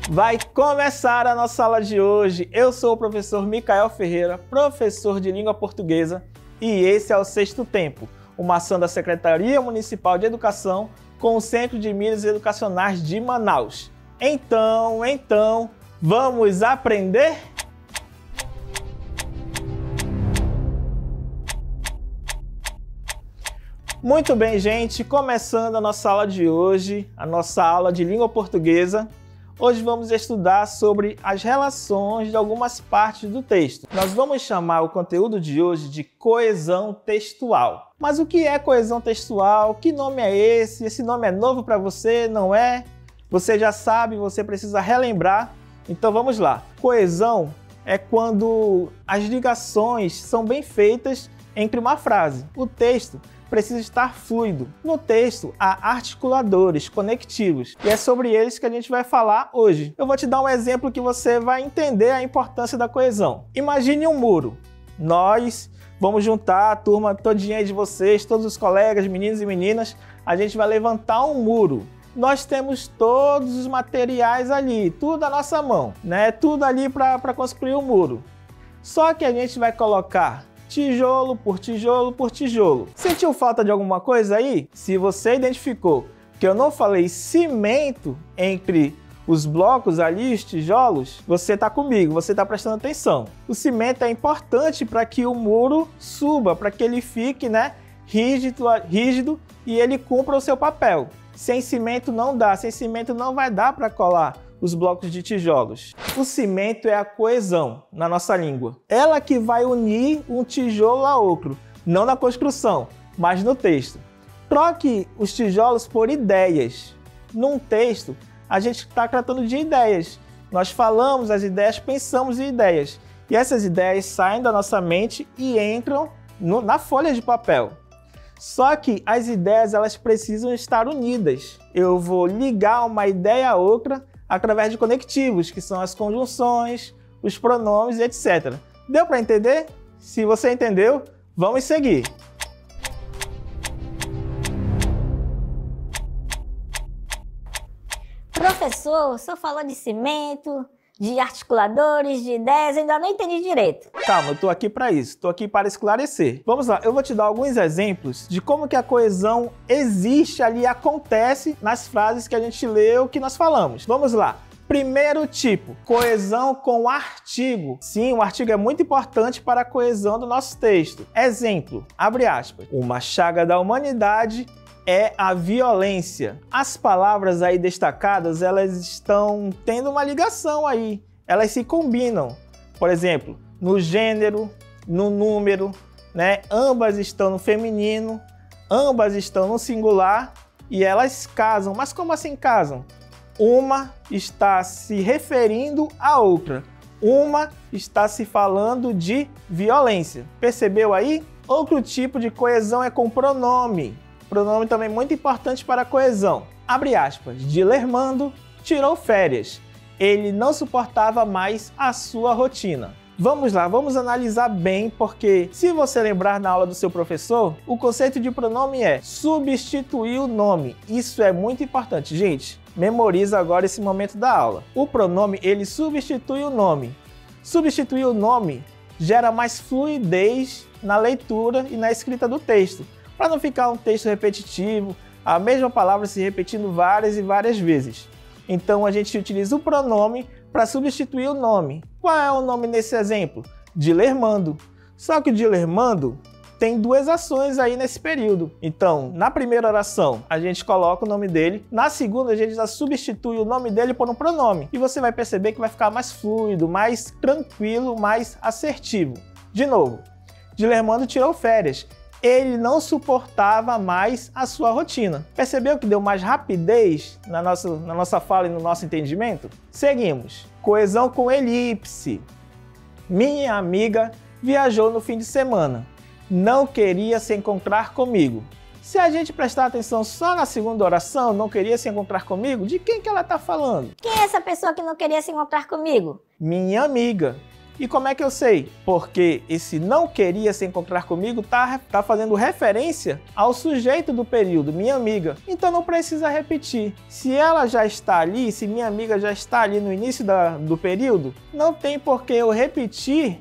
Vai começar a nossa aula de hoje. Eu sou o professor Micael Ferreira, professor de língua portuguesa, e esse é o Sexto Tempo, uma ação da Secretaria Municipal de Educação com o Centro de Mídias Educacionais de Manaus. Então, vamos aprender? Muito bem, gente, começando a nossa aula de hoje, a nossa aula de língua portuguesa. Hoje vamos estudar sobre as relações de algumas partes do texto. Nós vamos chamar o conteúdo de hoje de coesão textual. Mas o que é coesão textual? Que nome é esse? Esse nome é novo para você, não é? Você já sabe, você precisa relembrar. Então vamos lá. Coesão é quando as ligações são bem feitas entre uma frase. O texto precisa estar fluido. No texto, há articuladores conectivos e é sobre eles que a gente vai falar hoje. Eu vou te dar um exemplo que você vai entender a importância da coesão. Imagine um muro. Nós vamos juntar a turma todinha de vocês, todos os colegas, meninos e meninas, a gente vai levantar um muro. Nós temos todos os materiais ali, tudo à nossa mão, né? Tudo ali para construir o muro. Só que a gente vai colocar tijolo por tijolo por tijolo. Sentiu falta de alguma coisa aí? Se você identificou que eu não falei cimento entre os blocos ali, os tijolos, você está comigo, você está prestando atenção. O cimento é importante para que o muro suba, para que ele fique, né, rígido e ele cumpra o seu papel. Sem cimento não dá, sem cimento não vai dar para colar os blocos de tijolos. O cimento é a coesão na nossa língua. Ela que vai unir um tijolo a outro, não na construção, mas no texto. Troque os tijolos por ideias. Num texto, a gente está tratando de ideias. Nós falamos as ideias, pensamos em ideias. E essas ideias saem da nossa mente e entram na folha de papel. Só que as ideias elas precisam estar unidas. Eu vou ligar uma ideia a outra através de conectivos, que são as conjunções, os pronomes, etc. Deu para entender? Se você entendeu, vamos seguir. Professor, o senhor falou de cimento, de articuladores, de ideias, eu ainda não entendi direito. Calma, eu tô aqui para isso, tô aqui para esclarecer. Vamos lá, eu vou te dar alguns exemplos de como que a coesão existe ali, acontece nas frases que a gente leu, que nós falamos. Vamos lá. Primeiro tipo, coesão com artigo. Sim, o artigo é muito importante para a coesão do nosso texto. Exemplo, abre aspas, uma chaga da humanidade é a violência. As palavras aí destacadas, elas estão tendo uma ligação aí. Elas se combinam. Por exemplo, no gênero, no número, né? Ambas estão no feminino, ambas estão no singular e elas casam. Mas como assim casam? Uma está se referindo à outra. Uma está se falando de violência. Percebeu aí? Outro tipo de coesão é com pronome. Pronome também muito importante para a coesão. Abre aspas. Dilermando tirou férias. Ele não suportava mais a sua rotina. Vamos lá, vamos analisar bem, porque se você lembrar na aula do seu professor, o conceito de pronome é substituir o nome. Isso é muito importante. Gente, memoriza agora esse momento da aula. O pronome, ele substitui o nome. Substituir o nome gera mais fluidez na leitura e na escrita do texto, para não ficar um texto repetitivo, a mesma palavra se repetindo várias e várias vezes. Então a gente utiliza o pronome para substituir o nome. Qual é o nome nesse exemplo? Dilermando. Só que o Dilermando tem duas ações aí nesse período. Então, na primeira oração, a gente coloca o nome dele. Na segunda, a gente já substitui o nome dele por um pronome. E você vai perceber que vai ficar mais fluido, mais tranquilo, mais assertivo. De novo, Dilermando tirou férias. Ele não suportava mais a sua rotina. Percebeu que deu mais rapidez na nossa fala e no nosso entendimento? Seguimos. Coesão com elipse. Minha amiga viajou no fim de semana. Não queria se encontrar comigo. Se a gente prestar atenção só na segunda oração, não queria se encontrar comigo, de quem que ela está falando? Quem é essa pessoa que não queria se encontrar comigo? Minha amiga. E como é que eu sei? Porque esse não queria se encontrar comigo tá fazendo referência ao sujeito do período, minha amiga. Então não precisa repetir. Se ela já está ali, se minha amiga já está ali no início do período, não tem por que eu repetir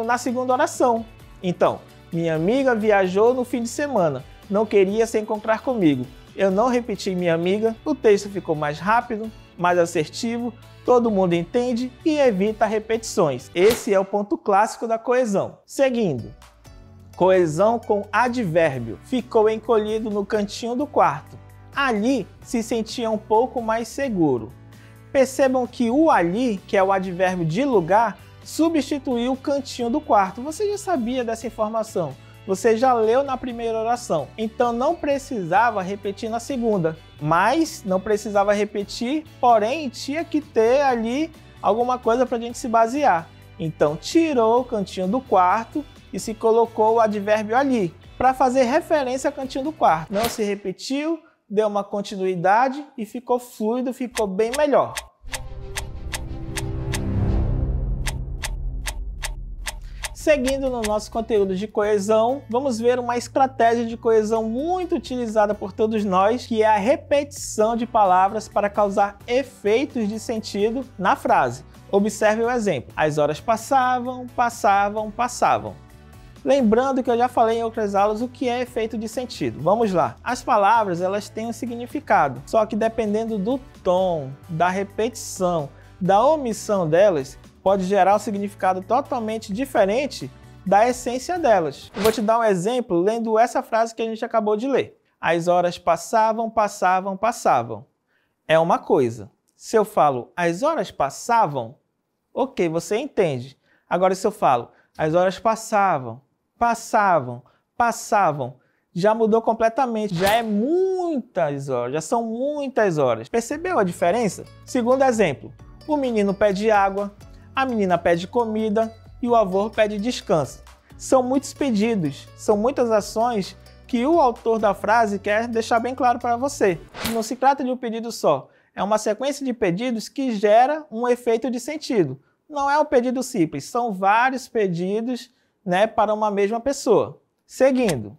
na segunda oração. Então, minha amiga viajou no fim de semana, não queria se encontrar comigo. Eu não repeti minha amiga, o texto ficou mais rápido, mais assertivo, todo mundo entende e evita repetições. Esse é o ponto clássico da coesão. Seguindo, coesão com advérbio. Ficou encolhido no cantinho do quarto. Ali se sentia um pouco mais seguro. Percebam que o ali, que é o advérbio de lugar, substituiu o cantinho do quarto. Você já sabia dessa informação. Você já leu na primeira oração, então não precisava repetir na segunda. Mas não precisava repetir, porém tinha que ter ali alguma coisa para a gente se basear. Então tirou o cantinho do quarto e se colocou o advérbio ali, para fazer referência ao cantinho do quarto. Não se repetiu, deu uma continuidade e ficou fluido, ficou bem melhor. Seguindo no nosso conteúdo de coesão, vamos ver uma estratégia de coesão muito utilizada por todos nós, que é a repetição de palavras para causar efeitos de sentido na frase. Observe o exemplo. As horas passavam, passavam, passavam. Lembrando que eu já falei em outras aulas o que é efeito de sentido. Vamos lá. As palavras, elas têm um significado, só que dependendo do tom, da repetição, da omissão delas, pode gerar um significado totalmente diferente da essência delas. Eu vou te dar um exemplo lendo essa frase que a gente acabou de ler. As horas passavam, passavam, passavam. É uma coisa. Se eu falo, as horas passavam, ok, você entende. Agora se eu falo, as horas passavam, passavam, passavam, já mudou completamente. Já é muitas horas, já são muitas horas. Percebeu a diferença? Segundo exemplo, o menino pede água, a menina pede comida e o avô pede descanso. São muitos pedidos, são muitas ações que o autor da frase quer deixar bem claro para você. Não se trata de um pedido só, é uma sequência de pedidos que gera um efeito de sentido. Não é um pedido simples, são vários pedidos, para uma mesma pessoa. Seguindo.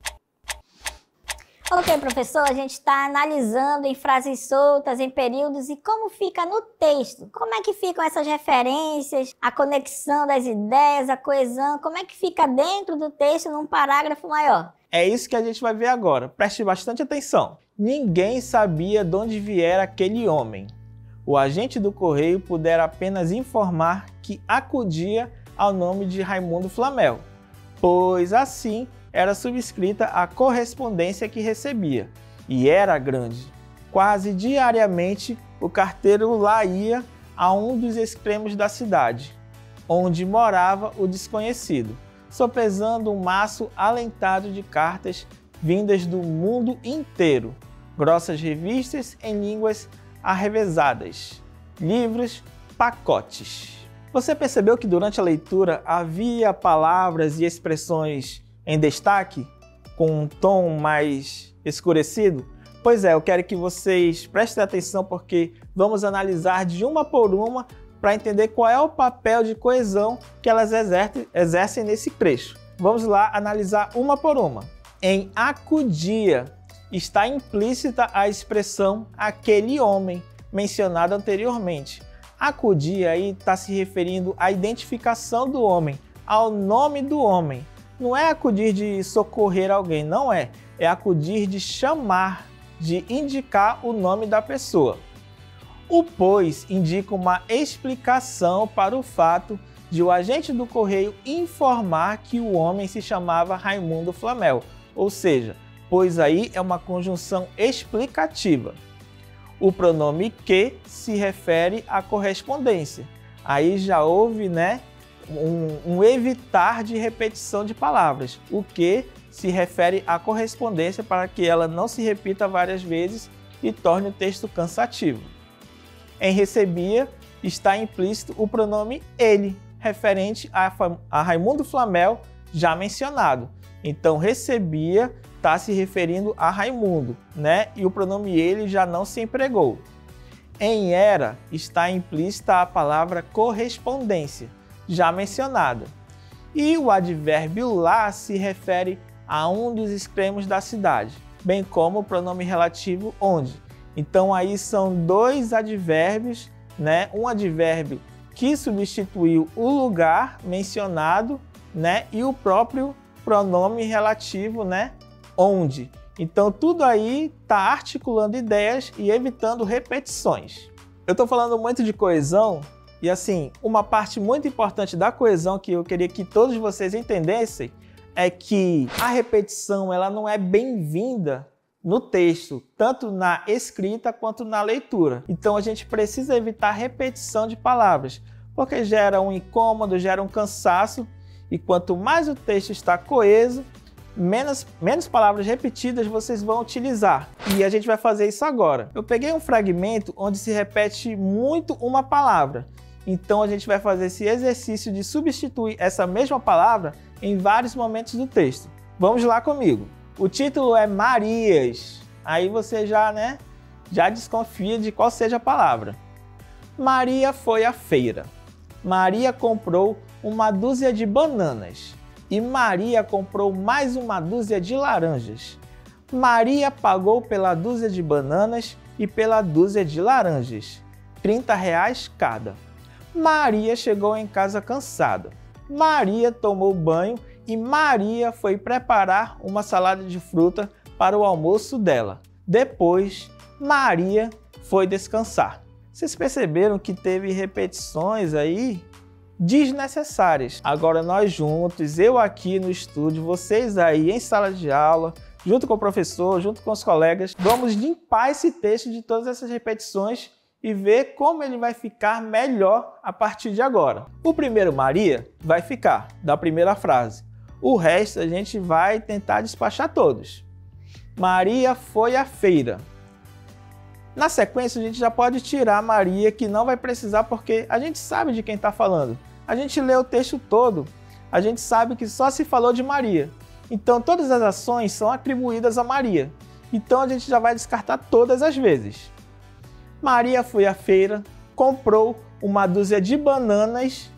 Ok, professor, a gente está analisando em frases soltas, em períodos, e como fica no texto. Como é que ficam essas referências, a conexão das ideias, a coesão, como é que fica dentro do texto num parágrafo maior? É isso que a gente vai ver agora. Preste bastante atenção. Ninguém sabia de onde viera aquele homem. O agente do correio pudera apenas informar que acudia ao nome de Raimundo Flamel, pois assim era subscrita a correspondência que recebia, e era grande. Quase diariamente o carteiro lá ia a um dos extremos da cidade, onde morava o desconhecido, sopesando um maço alentado de cartas vindas do mundo inteiro, grossas revistas em línguas arrevesadas, livros, pacotes. Você percebeu que durante a leitura havia palavras e expressões em destaque, com um tom mais escurecido? Pois é, eu quero que vocês prestem atenção porque vamos analisar de uma por uma para entender qual é o papel de coesão que elas exercem nesse trecho. Vamos lá analisar uma por uma. Em acudia está implícita a expressão aquele homem mencionada anteriormente. Acudia aí está se referindo à identificação do homem, ao nome do homem. Não é acudir de socorrer alguém, não é. É acudir de chamar, de indicar o nome da pessoa. O pois indica uma explicação para o fato de o agente do correio informar que o homem se chamava Raimundo Flamel. Ou seja, pois aí é uma conjunção explicativa. O pronome que se refere à correspondência. Aí já houve, um evitar de repetição de palavras. O que se refere à correspondência para que ela não se repita várias vezes e torne o texto cansativo. Em recebia está implícito o pronome ele, referente a Raimundo Flamel, já mencionado. Então recebia está se referindo a Raimundo, E o pronome ele já não se empregou. Em era está implícita a palavra correspondência. já mencionada. E o advérbio lá se refere a um dos extremos da cidade, bem como o pronome relativo onde. Então aí são dois advérbios, né? Um advérbio que substituiu o lugar mencionado, né? E o próprio pronome relativo, né? Onde. Então tudo aí está articulando ideias e evitando repetições. Eu estou falando muito de coesão e assim, uma parte muito importante da coesão que eu queria que todos vocês entendessem é que a repetição ela não é bem-vinda no texto, tanto na escrita quanto na leitura. Então a gente precisa evitar repetição de palavras, porque gera um incômodo, gera um cansaço, e quanto mais o texto está coeso, menos palavras repetidas vocês vão utilizar. E a gente vai fazer isso agora. Eu peguei um fragmento onde se repete muito uma palavra. Então a gente vai fazer esse exercício de substituir essa mesma palavra em vários momentos do texto. Vamos lá comigo. O título é Marias. Aí você já desconfia de qual seja a palavra. Maria foi à feira. Maria comprou uma dúzia de bananas. E Maria comprou mais uma dúzia de laranjas. Maria pagou pela dúzia de bananas e pela dúzia de laranjas, R$30 cada. Maria chegou em casa cansada. Maria tomou banho e Maria foi preparar uma salada de fruta para o almoço dela. Depois, Maria foi descansar. Vocês perceberam que teve repetições aí desnecessárias. Agora nós juntos, eu aqui no estúdio, vocês aí em sala de aula, junto com o professor, junto com os colegas, vamos limpar esse texto de todas essas repetições e ver como ele vai ficar melhor a partir de agora. O primeiro Maria vai ficar da primeira frase. O resto a gente vai tentar despachar todos. Maria foi à feira. Na sequência a gente já pode tirar Maria, que não vai precisar porque a gente sabe de quem está falando. A gente lê o texto todo, a gente sabe que só se falou de Maria. Então todas as ações são atribuídas a Maria. Então a gente já vai descartar todas as vezes. Maria foi à feira, comprou uma dúzia de bananas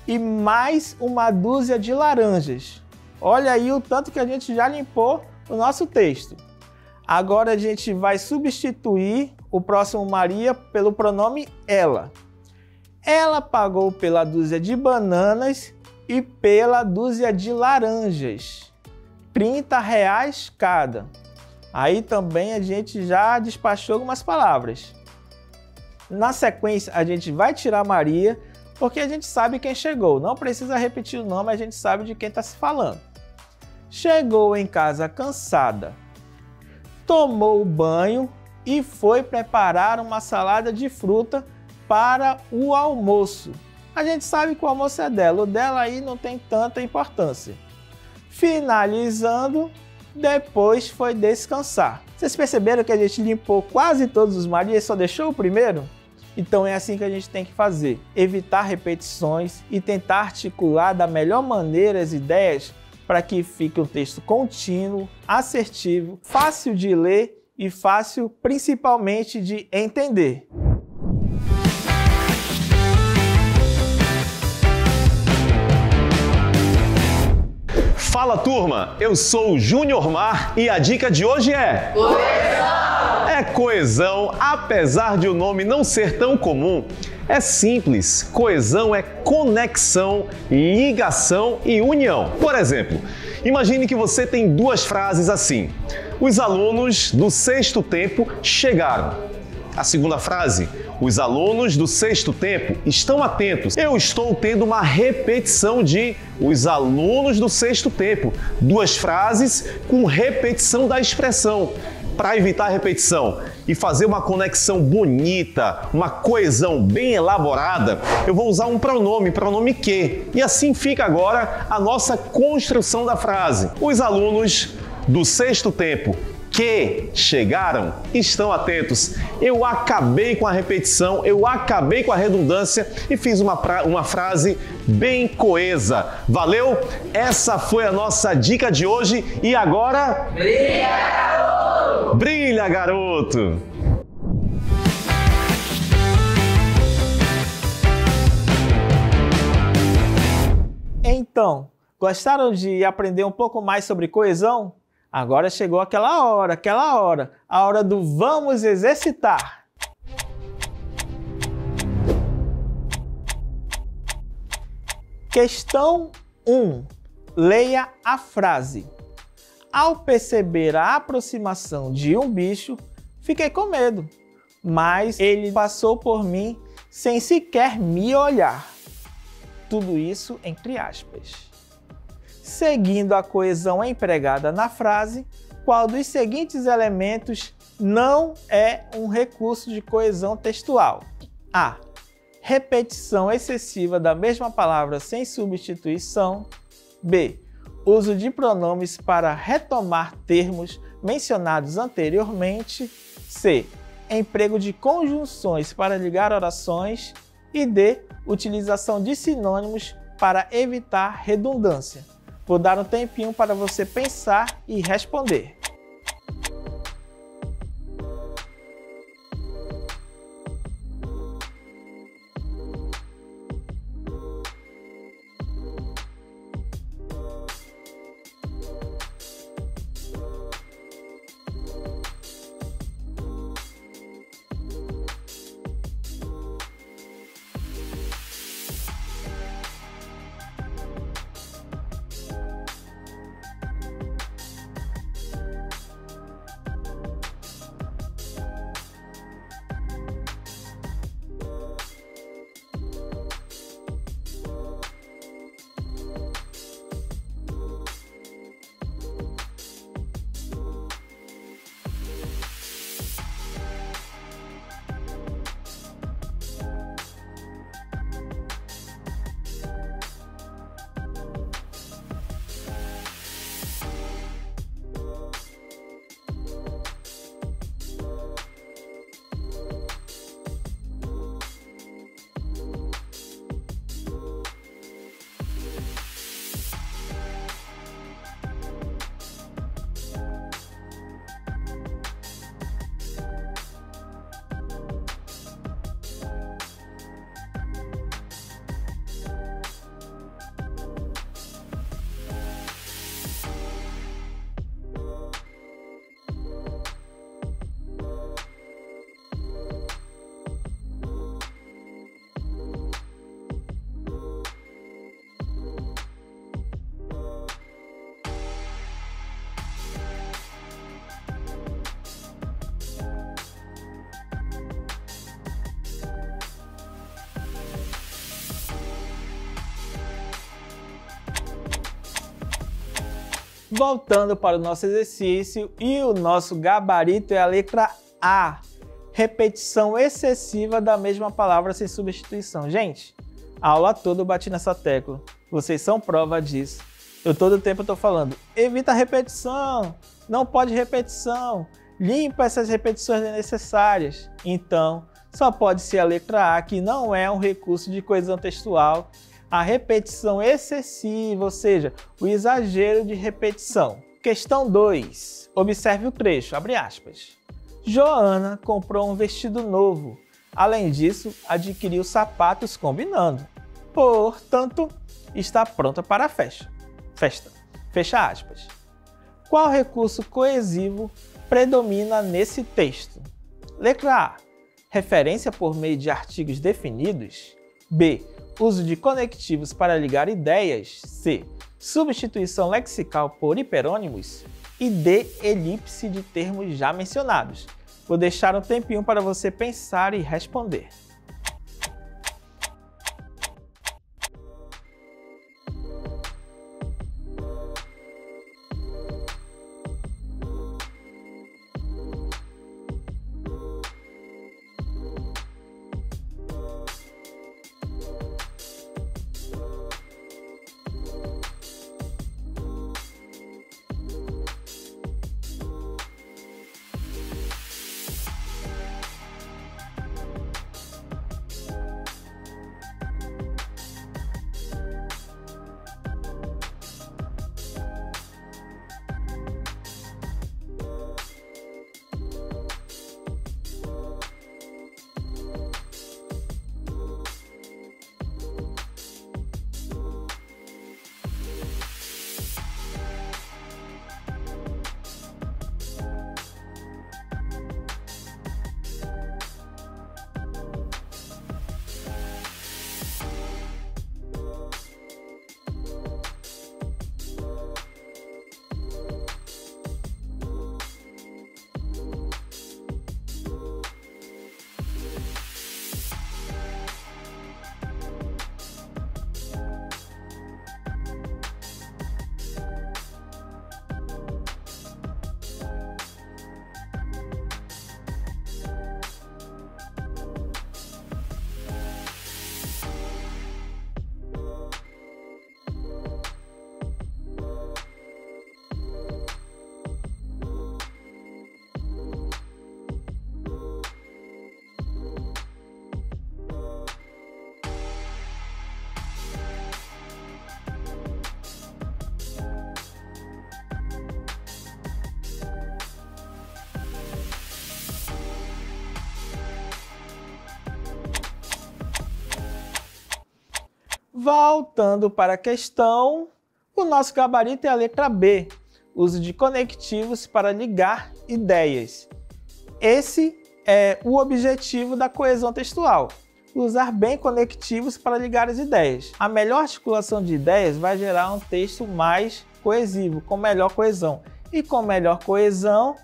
e mais uma dúzia de laranjas. Olha aí o tanto que a gente já limpou o nosso texto. Agora a gente vai substituir o próximo Maria pelo pronome ela. Ela pagou pela dúzia de bananas e pela dúzia de laranjas, R$30 cada. Aí também a gente já despachou algumas palavras. Na sequência, a gente vai tirar Maria, porque a gente sabe quem chegou. Não precisa repetir o nome, a gente sabe de quem está se falando. Chegou em casa cansada, tomou banho e foi preparar uma salada de fruta para o almoço. A gente sabe que o almoço é dela, o dela aí não tem tanta importância. Finalizando, depois foi descansar. Vocês perceberam que a gente limpou quase todos os Marias e só deixou o primeiro? Então é assim que a gente tem que fazer, evitar repetições e tentar articular da melhor maneira as ideias para que fique um texto contínuo, assertivo, fácil de ler e fácil principalmente de entender. Fala turma, eu sou o Júnior Mar e a dica de hoje é... Coesão! É coesão, apesar de o nome não ser tão comum. É simples, coesão é conexão, ligação e união. Por exemplo, imagine que você tem duas frases assim. Os alunos do sexto tempo chegaram. A segunda frase, os alunos do sexto tempo estão atentos. Eu estou tendo uma repetição de os alunos do sexto tempo. Duas frases com repetição da expressão. Para evitar a repetição e fazer uma conexão bonita, uma coesão bem elaborada, eu vou usar um pronome que. E assim fica agora a nossa construção da frase. Os alunos do sexto tempo que chegaram estão atentos. Eu acabei com a repetição, eu acabei com a redundância e fiz uma frase bem coesa. Valeu? Essa foi a nossa dica de hoje e agora... Brilha, garoto! Brilha, garoto! Então, gostaram de aprender um pouco mais sobre coesão? Agora chegou aquela hora, a hora do vamos exercitar. Questão 1. Leia a frase. Ao perceber a aproximação de um bicho, fiquei com medo, mas ele passou por mim sem sequer me olhar. Tudo isso entre aspas. Seguindo a coesão empregada na frase, qual dos seguintes elementos não é um recurso de coesão textual? A. Repetição excessiva da mesma palavra sem substituição. B. Uso de pronomes para retomar termos mencionados anteriormente. C. Emprego de conjunções para ligar orações. E D. Utilização de sinônimos para evitar redundância. Vou dar um tempinho para você pensar e responder. Voltando para o nosso exercício, e o nosso gabarito é a letra A. Repetição excessiva da mesma palavra sem substituição. Gente, a aula toda eu bati nessa tecla. Vocês são prova disso. Eu todo tempo estou falando, evita a repetição, não pode repetição, limpa essas repetições desnecessárias. Então, só pode ser a letra A, que não é um recurso de coesão textual. A repetição excessiva, ou seja, o exagero de repetição. Questão 2. Observe o trecho, abre aspas. Joana comprou um vestido novo. Além disso, adquiriu sapatos combinando. Portanto, está pronta para a festa. Fecha aspas. Qual recurso coesivo predomina nesse texto? Letra A. Referência por meio de artigos definidos. B. Uso de conectivos para ligar ideias. C. Substituição lexical por hiperônimos. E D. Elipse de termos já mencionados. Vou deixar um tempinho para você pensar e responder. Voltando para a questão, o nosso gabarito é a letra B, uso de conectivos para ligar ideias. Esse é o objetivo da coesão textual, usar bem conectivos para ligar as ideias. A melhor articulação de ideias vai gerar um texto mais coesivo, com melhor coesão. E com melhor coesão,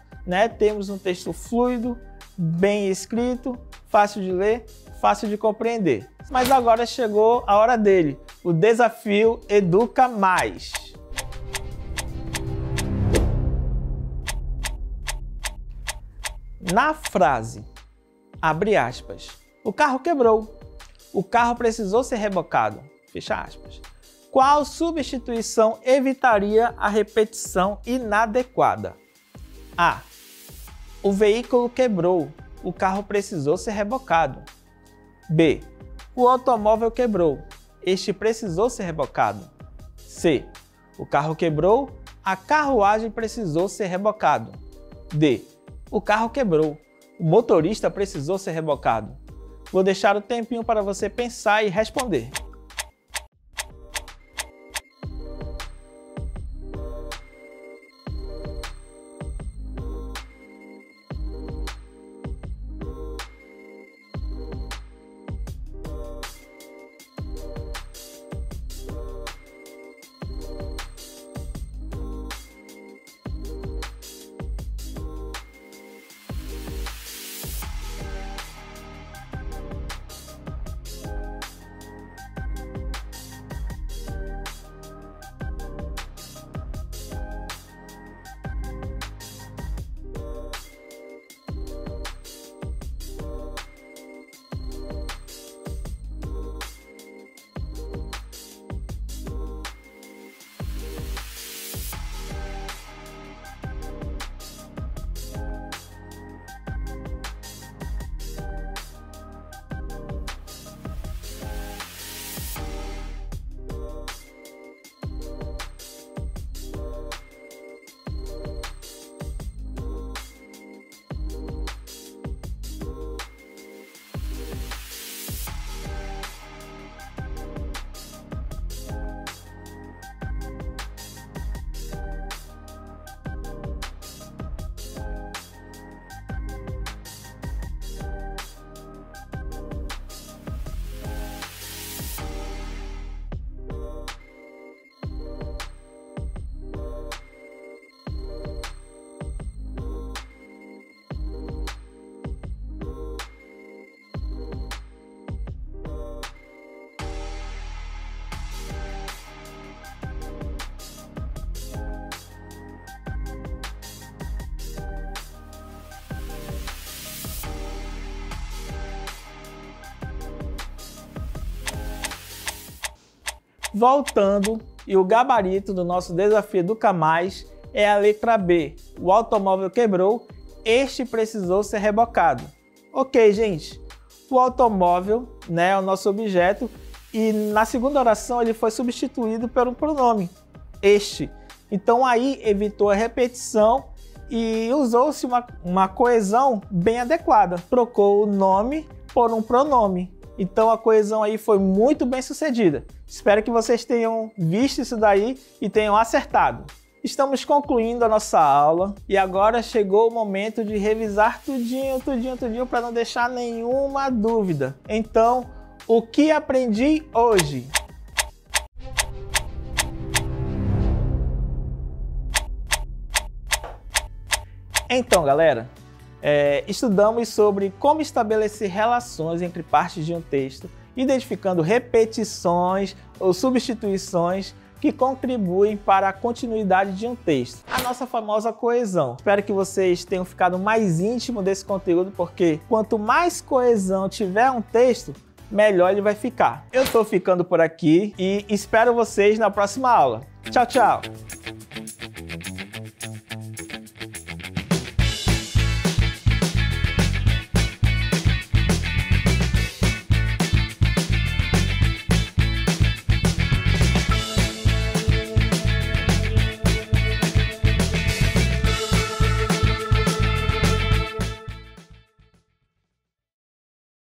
temos um texto fluido, bem escrito, fácil de ler, fácil de compreender. Mas agora chegou a hora dele, o desafio Educa Mais. Na frase, abre aspas, o carro quebrou, o carro precisou ser rebocado, fecha aspas. Qual substituição evitaria a repetição inadequada? A. O veículo quebrou, o carro precisou ser rebocado. B. O automóvel quebrou, este precisou ser rebocado. C. O carro quebrou, a carruagem precisou ser rebocado. D. O carro quebrou, o motorista precisou ser rebocado. Vou deixar o tempinho para você pensar e responder. Voltando, e o gabarito do nosso desafio Educa Mais é a letra B. O automóvel quebrou, este precisou ser rebocado. Ok, gente, o automóvel, é o nosso objeto, e na segunda oração ele foi substituído por um pronome, este. Então aí evitou a repetição e usou-se uma coesão bem adequada. Trocou o nome por um pronome. Então a coesão aí foi muito bem sucedida. Espero que vocês tenham visto isso daí e tenham acertado. Estamos concluindo a nossa aula e agora chegou o momento de revisar tudinho para não deixar nenhuma dúvida. Então, o que aprendi hoje? Então, galera, estudamos sobre como estabelecer relações entre partes de um texto, identificando repetições ou substituições que contribuem para a continuidade de um texto. A nossa famosa coesão. Espero que vocês tenham ficado mais íntimo desse conteúdo, porque quanto mais coesão tiver um texto, melhor ele vai ficar. Eu estou ficando por aqui e espero vocês na próxima aula. Tchau, tchau!